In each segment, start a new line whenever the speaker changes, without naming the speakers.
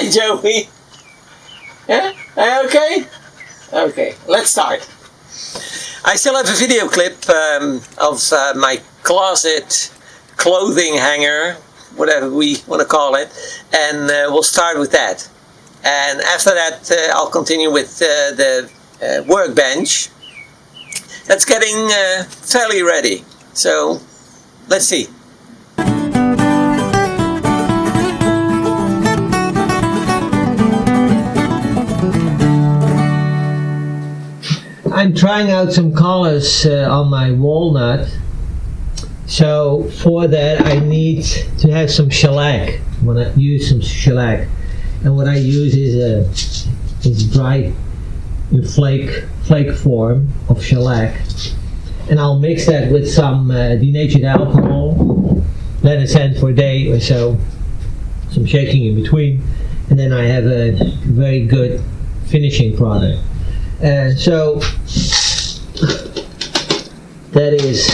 Hi, Joey. Yeah? Are you okay? Okay, let's start. I still have a video clip of my closet clothing hanger, whatever we want to call it, and we'll start with that. And after that, I'll continue with the workbench. That's getting fairly ready. So, let's see. I'm trying out some colors on my walnut. So for that I need to have some shellac. I want to use some shellac, and what I use is dry in flake form of shellac, and I'll mix that with some denatured alcohol, let it stand for a day or so, some shaking in between, and then I have a very good finishing product. So that is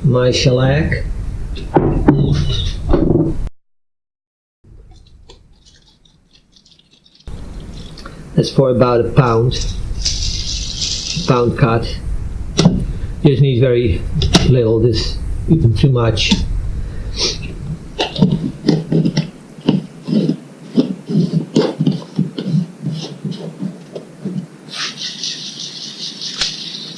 my shellac. That's for about a pound cut. Just needs very little, this even too much.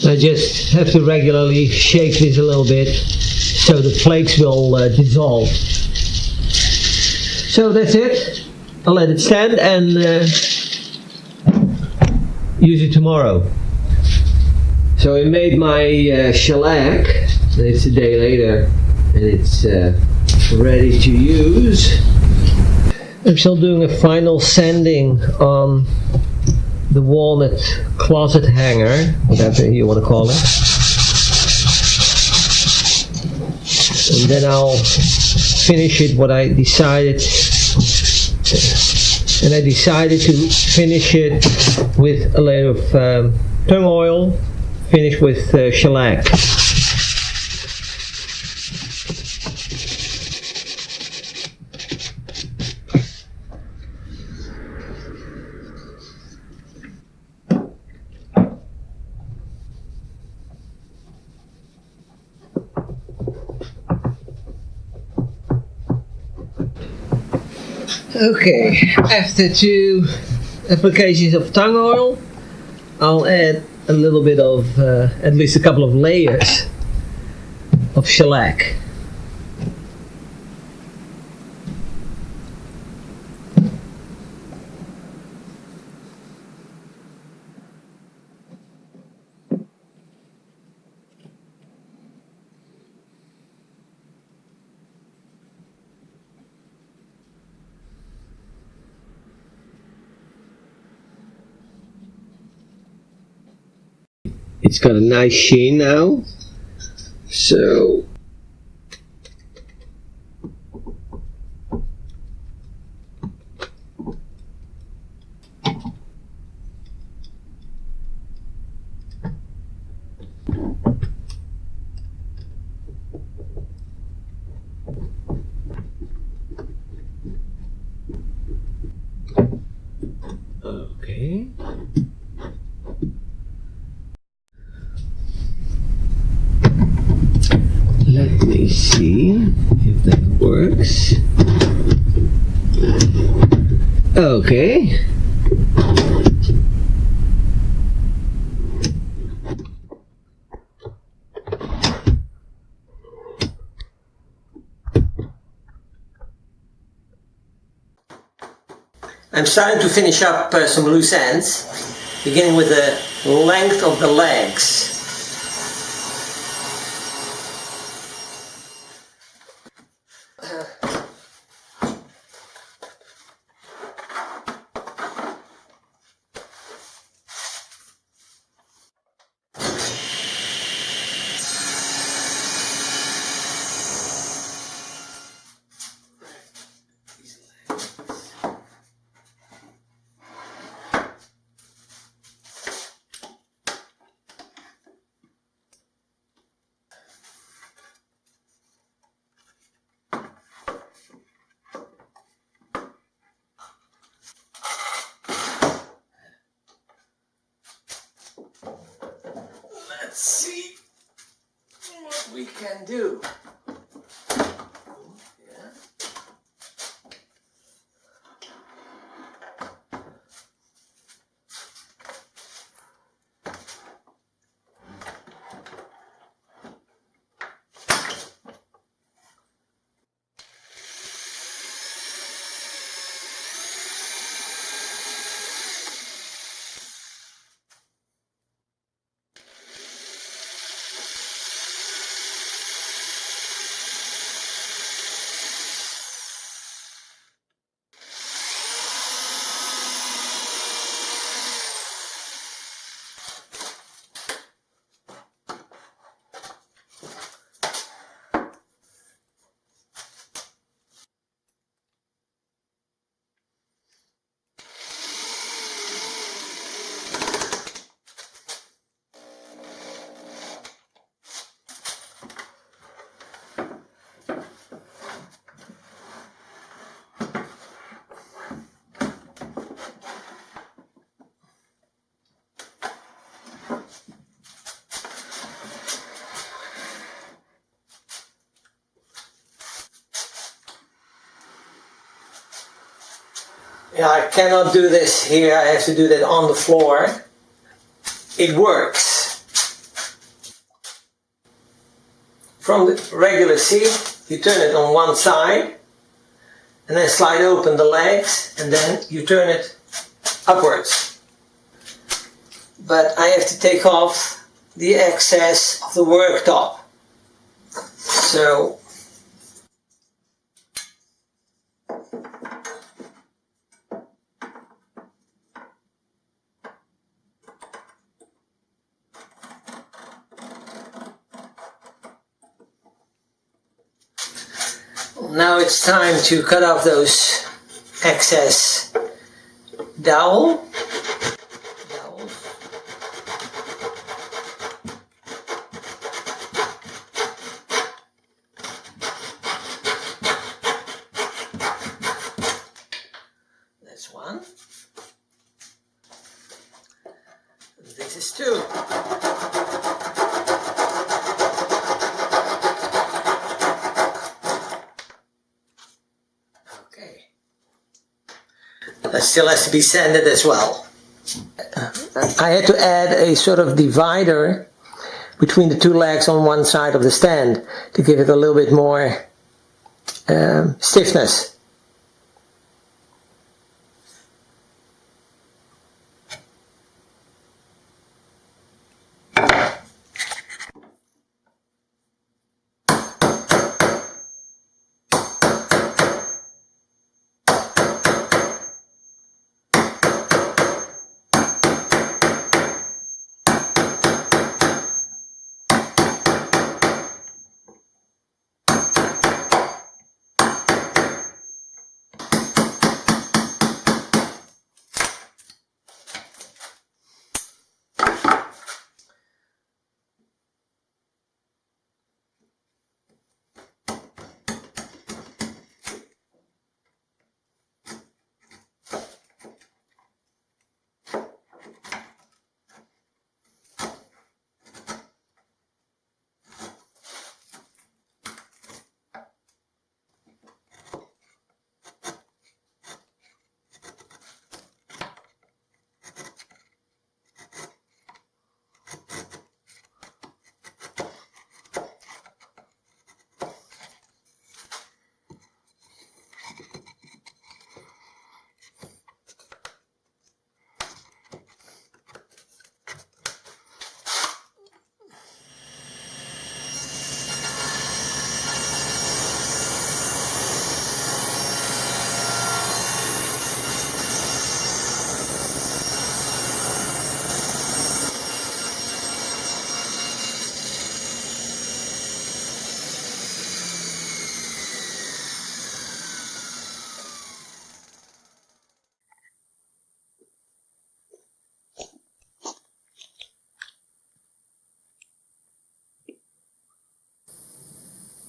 I just have to regularly shake this a little bit so the flakes will dissolve. So that's it. I'll let it stand and use it tomorrow. So I made my shellac, and it's a day later, and it's ready to use. I'm still doing a final sanding on the walnut closet hanger, whatever you want to call it. And then I'll finish it what I decided. And I decided to finish it with a layer of tung oil, finished with shellac. Okay, after 2 applications of tung oil, I'll add a little bit of, at least a couple of layers of shellac. It's got a nice sheen now, so okay. Let me see if that works. Okay. I'm starting to finish up some loose ends, beginning with the length of the legs. Let's see what we can do. Yeah, I cannot do this here. I have to do that on the floor. It works. From the regular seat, you turn it on one side and then slide open the legs and then you turn it upwards. But I have to take off the excess of the worktop. So now it's time to cut off those excess dowels. That's one. This is two. That still has to be sanded as well. I had to add a sort of divider between the two legs on one side of the stand to give it a little bit more stiffness.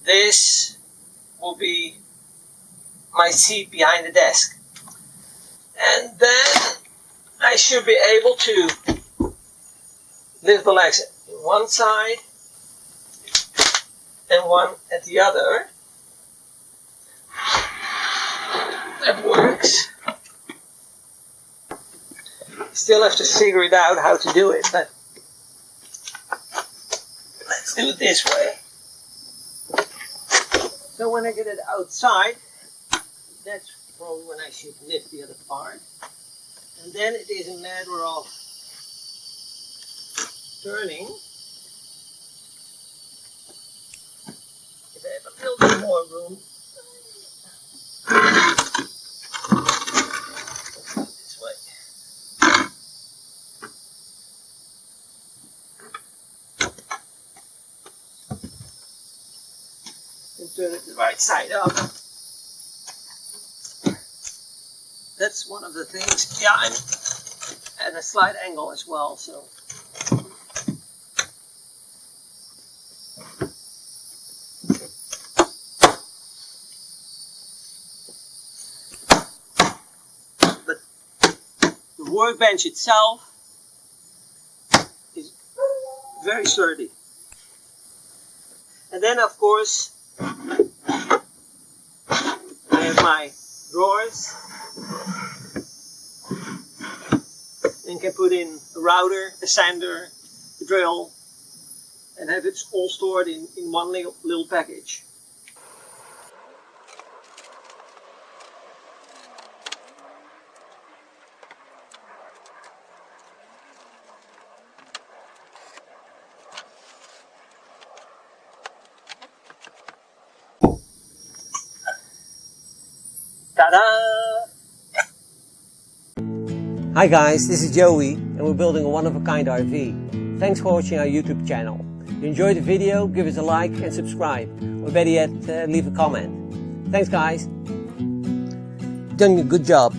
This will be my seat behind the desk. And then I should be able to lift the legs one side and one at the other. That works. Still have to figure it out how to do it, but let's do it this way. So when I get it outside, that's probably when I should lift the other part. And then it is a matter of turning. If I have a little bit more room. This way. And turn it the right side up. That's one of the things. Yeah, and a slight angle as well, so. But the workbench itself is very sturdy. And then, of course, I have my drawers. And can put in a router, a sander, a drill, and have it all stored in one little package. Ta-da! Hi guys, this is Joey and we're building a one-of-a-kind RV. Thanks for watching our YouTube channel. If you enjoyed the video, give us a like and subscribe. Or better yet, leave a comment. Thanks guys. You've done a good job.